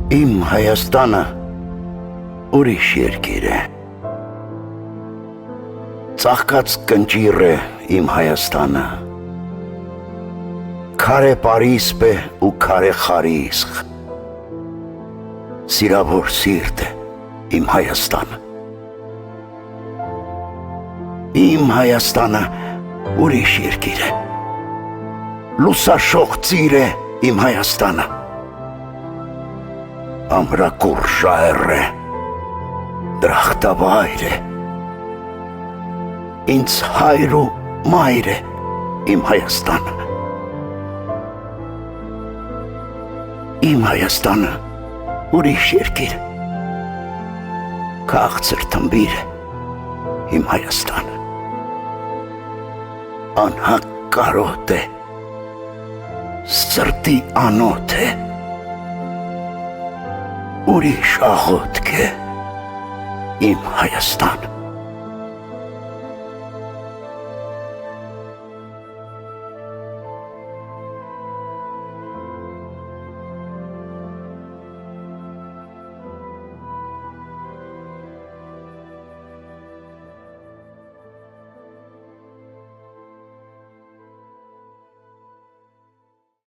Իմ Հայաստանը ուրիշ երկիր է։ Ծաղկած կնճիռ է իմ Հայաստանը։ Քարե պարիսպ է ու քարե խարիսխ։ Սիրավոր սիրտ է իմ Հայաստանը։ Իմ Հայաստանը ուրիշ երկիր է։ Լուսաշող ծիր է իմ Հայաստանը։ Ամրակուր ժայռ է, դրախտավայր է։ Ինձ հայր ու մայր է իմ Հայաստանը։ Իմ Հայաստանը ուրիշ երկիր է։ Քաղցր թմբիր է իմ Հայաստանը։ Անհակարոտ է, սրտի անոթ է, ուրիշ աղոթք է իմ Հայաստանը։